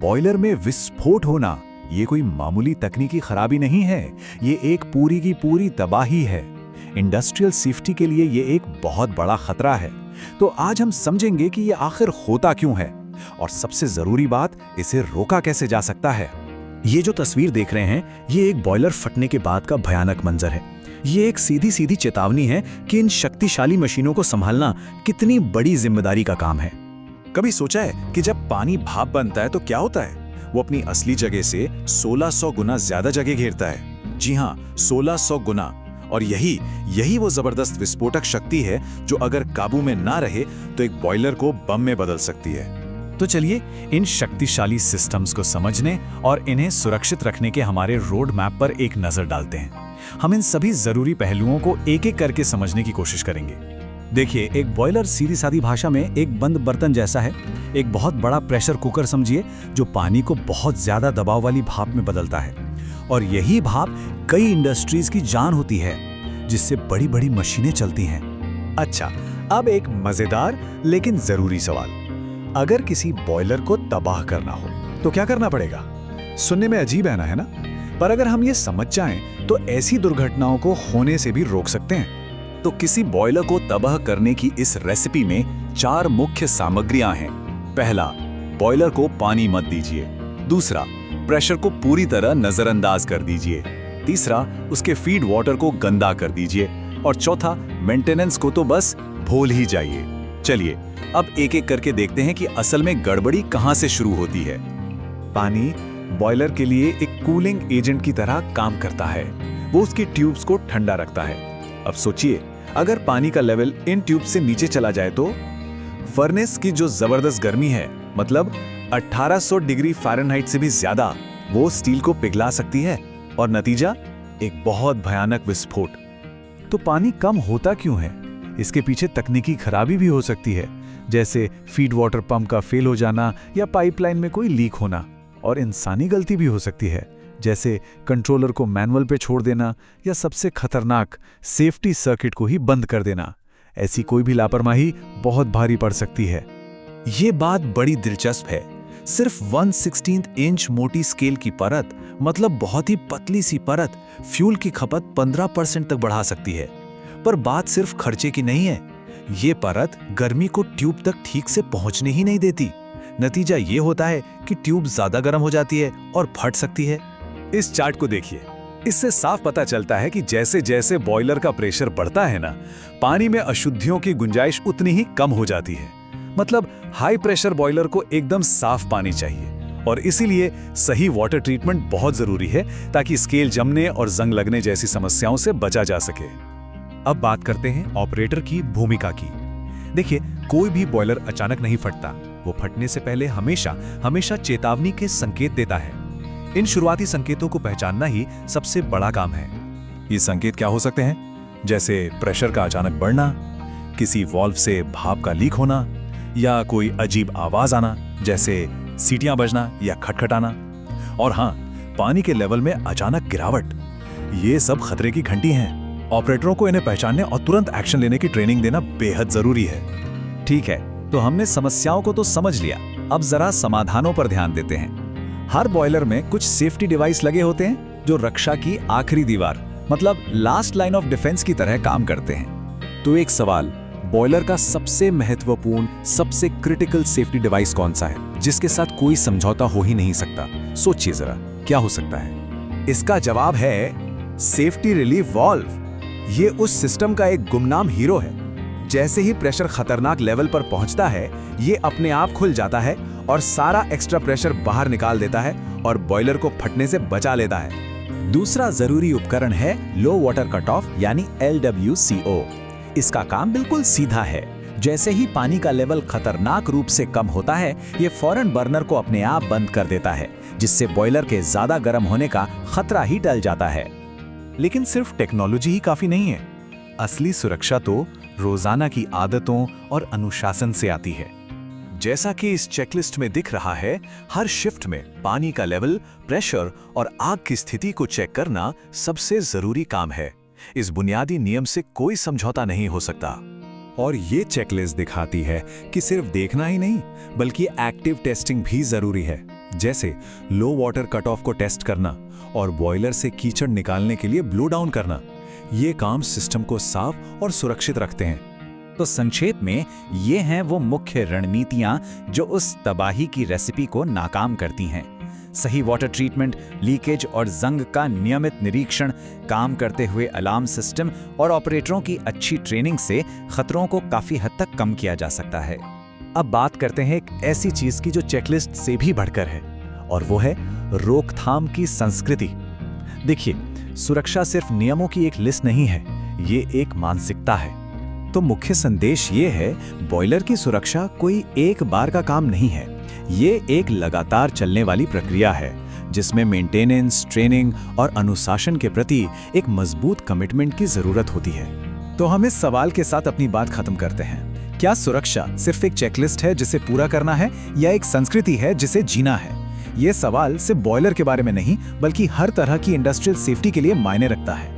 Boiler में विस्फोट होना ये कोई मामूली तकनीकी खराबी नहीं है, ये एक पूरी की पूरी तबाही है। इंडस्ट्रियल सेफ्टी के लिए ये एक बहुत बड़ा खतरा है। तो आज हम समझेंगे कि ये आखिर होता क्यों है और सबसे जरूरी बात, इसे रोका कैसे जा सकता है। ये जो तस्वीर देख रहे हैं, ये एक बॉयलर फटने के बाद का भयानक मंजर है। ये एक सीधी सीधी चेतावनी है कि इन शक्तिशाली मशीनों को संभालना कितनी बड़ी जिम्मेदारी का काम है। कभी सोचा है कि जब पानी भाप बनता है तो क्या होता है? वो अपनी असली जगह से 1600 गुना ज्यादा जगह घेरता है। जी हाँ, 1600 गुना। और यही वो जबरदस्त विस्फोटक शक्ति है जो अगर काबू में ना रहे तो एक बॉयलर को बम में बदल सकती है। तो चलिए इन शक्तिशाली सिस्टम्स को समझने और इन्हें सुरक्षित रखने के हमारे रोड मैप पर एक नजर डालते हैं। हम इन सभी जरूरी पहलुओं को एक एक करके समझने की कोशिश करेंगे। देखिए, एक बॉयलर सीधी सादी भाषा में एक बंद बर्तन जैसा है। एक बहुत बड़ा प्रेशर कुकर समझिए, जो पानी को बहुत ज्यादा दबाव वाली भाप में बदलता है। और यही भाप कई इंडस्ट्रीज की जान होती है, जिससे बड़ी बड़ी मशीनें चलती हैं। अच्छा, अब एक मजेदार लेकिन जरूरी सवाल। अगर किसी बॉयलर को तबाह करना हो तो क्या करना पड़ेगा? सुनने में अजीब है ना? पर अगर हम ये समझ जाएं तो ऐसी दुर्घटनाओं को होने से भी रोक सकते हैं। तो किसी बॉयलर को तबाह करने की इस रेसिपी में 4 मुख्य सामग्रियां हैं। पहला, बॉयलर को पानी मत दीजिए। दूसरा, प्रेशर को पूरी तरह नजरअंदाज कर दीजिए। तीसरा, उसके फीड वाटर को गंदा कर दीजिए। और चौथा, मेंटेनेंस को तो बस भूल ही जाइए। चलिए अब एक एक करके देखते हैं कि असल में गड़बड़ी कहां से शुरू होती है। पानी बॉयलर के लिए एक कूलिंग एजेंट की तरह काम करता है। वो उसकी ट्यूब्स को ठंडा रखता है। अब सोचिए, अगर पानी का लेवल इन ट्यूब से नीचे चला जाए तो फर्नेस की जो जबरदस्त गर्मी है, मतलब 1800 डिग्री फ़ारेनहाइट से भी ज्यादा, वो स्टील को पिघला सकती है और नतीजा एक बहुत भयानक विस्फोट। तो पानी कम होता क्यों है? इसके पीछे तकनीकी खराबी भी हो सकती है, जैसे फीड वाटर पंप का फेल हो जाना या पाइपलाइन में कोई लीक होना। और इंसानी गलती भी हो सकती है, जैसे कंट्रोलर को मैनुअल पे छोड़ देना या सबसे खतरनाक सेफ्टी सर्किट को ही बंद कर देना। ऐसी कोई भी लापरवाही बहुत भारी पड़ सकती है। ये बात बड़ी दिलचस्प है। सिर्फ 1/16 इंच मोटी स्केल की परत, मतलब बहुत ही पतली सी परत, फ्यूल की खपत 15% तक बढ़ा सकती है। पर बात सिर्फ खर्चे की नहीं है। ये परत गर्मी को ट्यूब तक ठीक से पहुंचने ही नहीं देती। नतीजा ये होता है कि ट्यूब ज्यादा गर्म हो जाती है और फट सकती है। इस चार्ट को देखिए, इससे साफ पता चलता है कि जैसे जैसे बॉयलर का प्रेशर बढ़ता है ना, पानी में अशुद्धियों की गुंजाइश उतनी ही कम हो जाती है। मतलब हाई प्रेशर बॉयलर को एकदम साफ पानी चाहिए और इसीलिए सही वाटर ट्रीटमेंट बहुत जरूरी है, ताकि स्केल जमने और जंग लगने जैसी समस्याओं से बचा जा सके। अब बात करते हैं ऑपरेटर की भूमिका की। देखिए, कोई भी बॉयलर अचानक नहीं फटता। वो फटने से पहले हमेशा चेतावनी के संकेत देता है। इन शुरुआती संकेतों को पहचानना ही सबसे बड़ा काम है। ये संकेत क्या हो सकते हैं? जैसे प्रेशर का अचानक बढ़ना, किसी वाल्व से भाप का लीक होना, या कोई अजीब आवाज आना, जैसे सीटियां बजना या खटखटाना। और हाँ, पानी के लेवल में अचानक गिरावट। ये सब खतरे की घंटी हैं। ऑपरेटरों को इन्हें पहचानने और तुरंत एक्शन लेने की ट्रेनिंग देना बेहद जरूरी है। ठीक है, तो हमने समस्याओं को तो समझ लिया। अब जरा समाधानों पर ध्यान देते हैं। हर बॉयलर में कुछ सेफ्टी डिवाइस लगे होते हैं जो रक्षा की आखिरी दीवार, मतलब लास्ट लाइन ऑफ डिफेंस की तरह काम करते हैं। तो एक सवाल, बॉयलर का सबसे महत्वपूर्ण, सबसे क्रिटिकल सेफ्टी डिवाइस कौन सा है, जिसके साथ कोई समझौता हो ही नहीं सकता? सोचिए जरा, क्या हो सकता है? इसका जवाब है सेफ्टी रिलीफ वाल्व। ये उस सिस्टम का एक गुमनाम हीरो है। जैसे ही प्रेशर खतरनाक लेवल पर पहुंचता है, ये अपने आप खुल जाता है और सारा एक्स्ट्रा प्रेशर बाहर निकाल देता है और बॉयलर को फटने से बचा लेता है। दूसरा जरूरी उपकरण है लो वाटर कट ऑफ, यानी LWCO। इसका काम बिल्कुल सीधा है। जैसे ही पानी का लेवल खतरनाक रूप से कम होता है, ये फौरन बर्नर को अपने आप बंद कर देता है, जिससे बॉयलर के ज्यादा गर्म होने का खतरा ही टल जाता है। लेकिन सिर्फ टेक्नोलॉजी ही काफी नहीं है। असली सुरक्षा तो रोजाना की आदतों और अनुशासन से आती है। जैसा कि इस चेकलिस्ट में दिख रहा है, हर शिफ्ट में पानी का लेवल, प्रेशर और आग की स्थिति को चेक करना सबसे जरूरी काम है। इस बुनियादी नियम से कोई समझौता नहीं हो सकता। और ये चेकलिस्ट दिखाती है कि सिर्फ देखना ही नहीं, बल्कि एक्टिव टेस्टिंग भी जरूरी है। जैसे लो वाटर कट ऑफ को टेस्ट करना और बॉयलर से कीचड़ निकालने के लिए ब्लो डाउन करना। ये काम सिस्टम को साफ और सुरक्षित रखते हैं। तो संक्षेप में ये हैं वो मुख्य रणनीतियां जो उस तबाही की रेसिपी को नाकाम करती हैं। सही वाटर ट्रीटमेंट, लीकेज और जंग का नियमित निरीक्षण, काम करते हुए अलार्म सिस्टम और ऑपरेटरों की अच्छी ट्रेनिंग से खतरों को काफी हद तक कम किया जा सकता है। अब बात करते हैं एक ऐसी चीज की जो चेकलिस्ट से भी बढ़कर है, और वो है रोकथाम की संस्कृति। देखिए, सुरक्षा सिर्फ नियमों की एक लिस्ट नहीं है, ये एक मानसिकता है। तो मुख्य संदेश ये है, बॉयलर की सुरक्षा कोई एक बार का काम नहीं है। ये एक लगातार चलने वाली प्रक्रिया है जिसमें मेंटेनेंस, ट्रेनिंग और अनुशासन के प्रति एक मजबूत कमिटमेंट की जरूरत होती है। तो हम इस सवाल के साथ अपनी बात खत्म करते हैं। क्या सुरक्षा सिर्फ एक चेकलिस्ट है जिसे पूरा करना है, या एक संस्कृति है जिसे जीना है? ये सवाल सिर्फ बॉयलर के बारे में नहीं, बल्कि हर तरह की इंडस्ट्रियल सेफ्टी के लिए मायने रखता है।